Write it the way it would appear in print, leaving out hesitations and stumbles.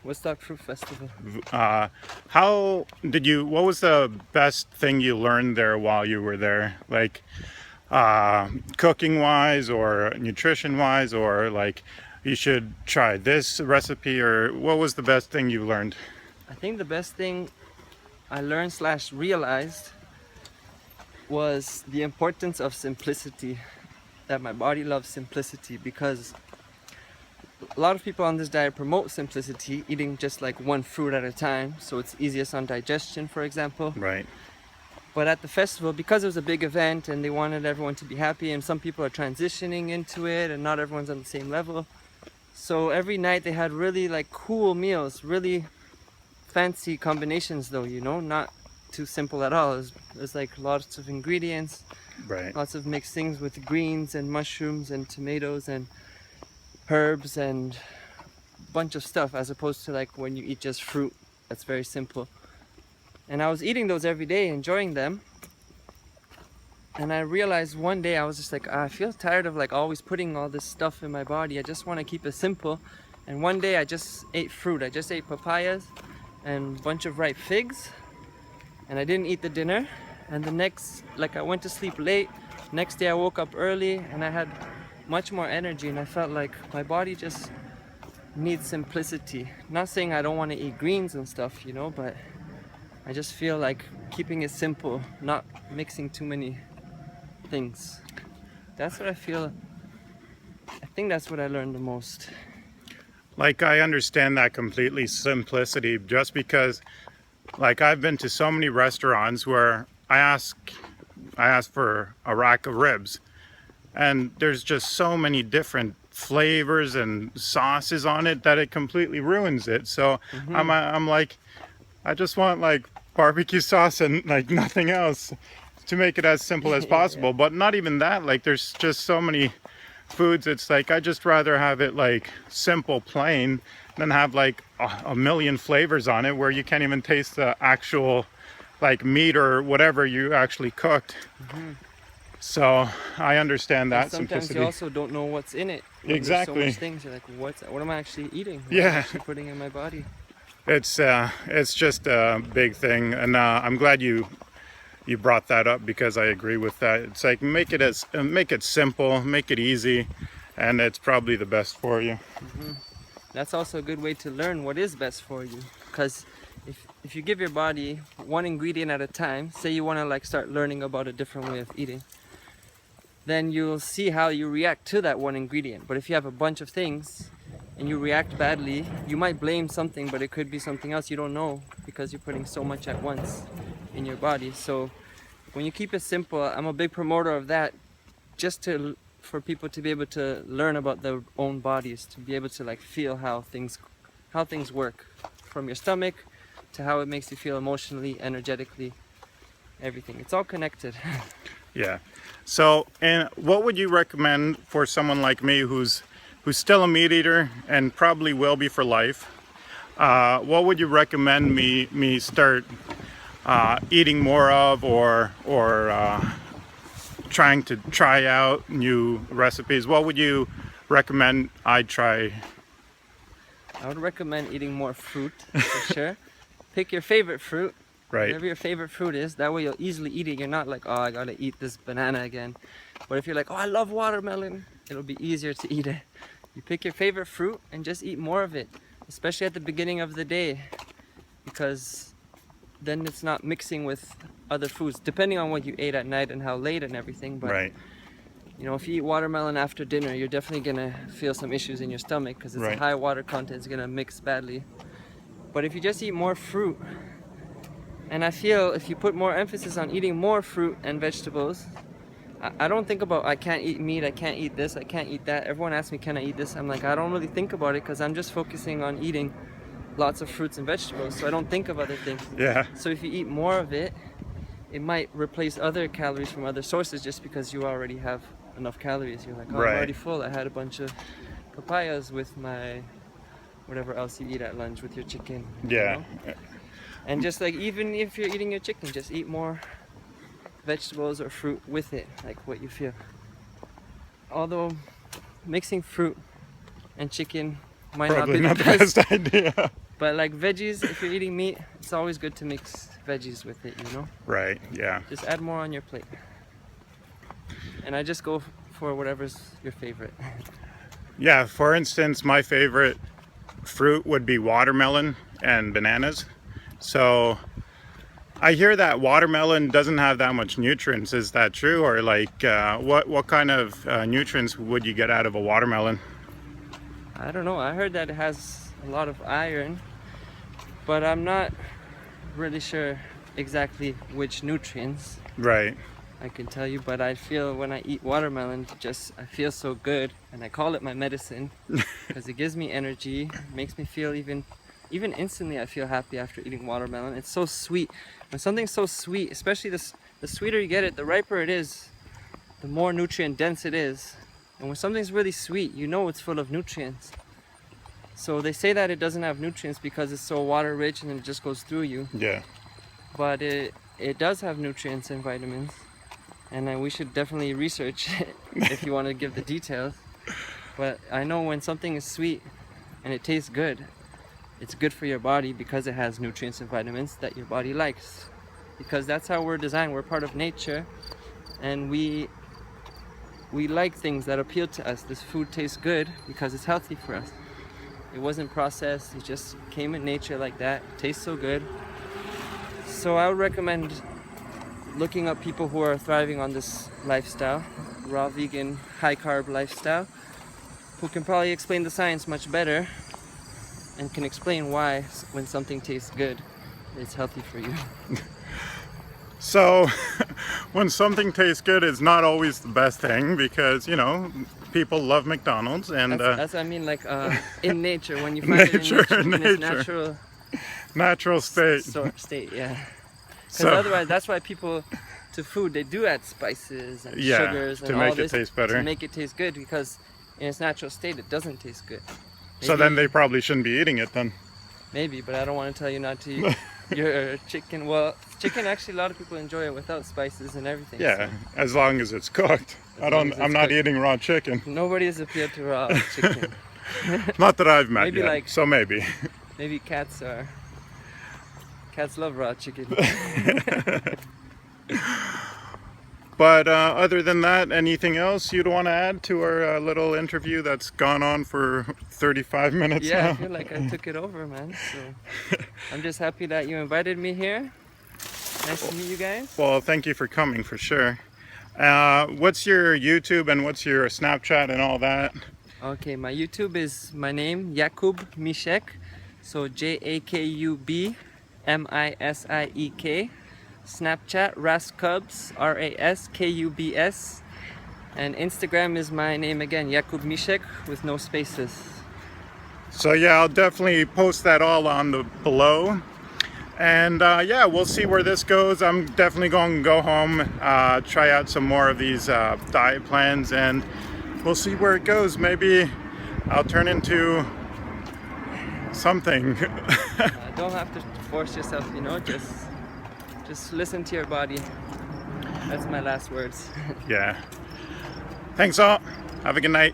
Woodstock Fruit Festival. What was the best thing you learned there while you were there? Like, cooking wise or nutrition wise, or like you should try this recipe, or what was the best thing you learned? I think the best thing I learned slash realized was the importance of simplicity. That my body loves simplicity, because a lot of people on this diet promote simplicity, eating just like one fruit at a time, so it's easiest on digestion, for example. Right. But at the festival, because it was a big event and they wanted everyone to be happy, and some people are transitioning into it and not everyone's on the same level, so every night they had really like cool meals, really fancy combinations though, not too simple at all. It was like lots of ingredients, Right. lots of mixed things with greens and mushrooms and tomatoes and herbs and a bunch of stuff, as opposed to like when you eat just fruit, that's very simple. And I was eating those every day, enjoying them, and I realized one day I was just like, I feel tired of like always putting all this stuff in my body. I just want to keep it simple. And one day I just ate fruit. I just ate papayas and a bunch of ripe figs, and I didn't eat the dinner. And the next, like, I went to sleep late. Next day I woke up early and I had much more energy, and I felt like my body just needs simplicity. Not saying I don't want to eat greens and stuff, but I just feel like keeping it simple, not mixing too many things. That's what I feel. I think that's what I learned the most. Like, I understand that completely, simplicity, just because like I've been to so many restaurants where I ask for a rack of ribs, and there's just so many different flavors and sauces on it that it completely ruins it. So I'm like, I just want like barbecue sauce and like nothing else, to make it as simple as possible. Yeah. But not even that, like there's just so many foods, it's like I just rather have it like simple, plain, than have like a million flavors on it where you can't even taste the actual like meat or whatever you actually cooked. So I understand And that sometimes simplicity. you also don't know what's in it. When there's so Exactly. much things, you're like, what am I actually eating? What am I Yeah, actually putting in my body? it's just a big thing, and I'm glad you brought that up, because I agree with that. It's like make it simple, make it easy, and it's probably the best for you. That's also a good way to learn what is best for you, because if you give your body one ingredient at a time, say you want to like start learning about a different way of eating, then you'll see how you react to that one ingredient. But if you have a bunch of things and you react badly, you might blame something, but it could be something else you don't know, because you're putting so much at once in your body. So when you keep it simple, I'm a big promoter of that, just for people to be able to learn about their own bodies, to be able to like feel how things work, from your stomach to how it makes you feel emotionally, energetically, everything. It's all connected. Yeah. So, and what would you recommend for someone like me who's still a meat eater and probably will be for life? What would you recommend me start eating more of, or trying to try out new recipes? What would you recommend I try? I would recommend eating more fruit, for sure. Pick your favorite fruit, Right. whatever your favorite fruit is. That way you'll easily eat it. You're not like, oh, I gotta eat this banana again. But if you're like, oh, I love watermelon, it'll be easier to eat it. You pick your favorite fruit and just eat more of it, especially at the beginning of the day, because then it's not mixing with other foods, depending on what you ate at night and how late and everything. But Right. if you eat watermelon after dinner, you're definitely gonna feel some issues in your stomach, because it's a Right. high water content. It's gonna mix badly. But if you just eat more fruit, and I feel if you put more emphasis on eating more fruit and vegetables, I don't think about, I can't eat meat, I can't eat this, I can't eat that. Everyone asks me, can I eat this? I'm like, I don't really think about it, because I'm just focusing on eating lots of fruits and vegetables, so I don't think of other things. Yeah. So if you eat more of it, it might replace other calories from other sources, just because you already have enough calories. You're like, oh, Right. I'm already full. I had a bunch of papayas with my whatever else you eat at lunch with your chicken. Yeah. And just like, even if you're eating your chicken, just eat more vegetables or fruit with it, like what you feel. Although mixing fruit and chicken might Probably not not be the the best, best idea. But like veggies, if you're eating meat, it's always good to mix veggies with it, you know? Right, yeah. Just add more on your plate. And I just go for whatever's your favorite. Yeah, for instance, my favorite fruit would be watermelon and bananas. So I hear that watermelon doesn't have that much nutrients. Is that true? Or like what kind of nutrients would you get out of a watermelon? I don't know. I heard that it has a lot of iron, but I'm not really sure exactly which nutrients. Right. I can tell you, but I feel when I eat watermelon, I feel so good, and I call it my medicine because it gives me energy, makes me feel even instantly. I feel happy after eating watermelon. It's so sweet. When something's so sweet, especially the sweeter you get it, the riper it is, the more nutrient dense it is. And when something's really sweet, you know it's full of nutrients. So they say that it doesn't have nutrients because it's so water rich and it just goes through you. Yeah. But it does have nutrients and vitamins. And we should definitely research it if you want to give the details. But I know when something is sweet and it tastes good, it's good for your body because it has nutrients and vitamins that your body likes. Because that's how we're designed. We're part of nature, and we like things that appeal to us. This food tastes good because it's healthy for us. It wasn't processed. It just came in nature like that. It tastes so good. So I would recommend looking up people who are thriving on this lifestyle, raw vegan, high carb lifestyle, who can probably explain the science much better and can explain why when something tastes good, it's healthy for you. So when something tastes good, it's not always the best thing because, you know, people love McDonald's and that's what I mean, like in nature, when you find it in its natural state. State, yeah. So Because otherwise, that's why people to food, they do add spices and sugars and to all make this it taste better. to make it taste good, because in its natural state, it doesn't taste good. So then they probably shouldn't be eating it then. Maybe, but I don't want to tell you not to eat your chicken. Well, chicken, actually, a lot of people enjoy it without spices and everything. Yeah, so. as long as it's cooked. I'm not eating raw chicken. Nobody is appealed to raw chicken. Not that I've met Maybe yet, like- so maybe. Maybe cats love raw chicken. But other than that, anything else you'd want to add to our little interview that's gone on for 35 minutes Yeah, now? I feel like I took it over, man. So I'm just happy that you invited me here. Nice to meet you guys. Well, thank you for coming, for sure. What's your YouTube and what's your Snapchat and all that? Okay, my YouTube is my name, jakubmisiek. So JAKUBMISIEK. Snapchat, raskubs, RASKUBS. And Instagram is my name again, jakubmisiek, with no spaces. So yeah, I'll definitely post that all on the below. And yeah, we'll see where this goes. I'm definitely going to go home, try out some more of these diet plans, and we'll see where it goes. Maybe I'll turn into something. Don't have to force yourself, you know, just listen to your body. That's my last words. Yeah. Thanks all. Have a good night.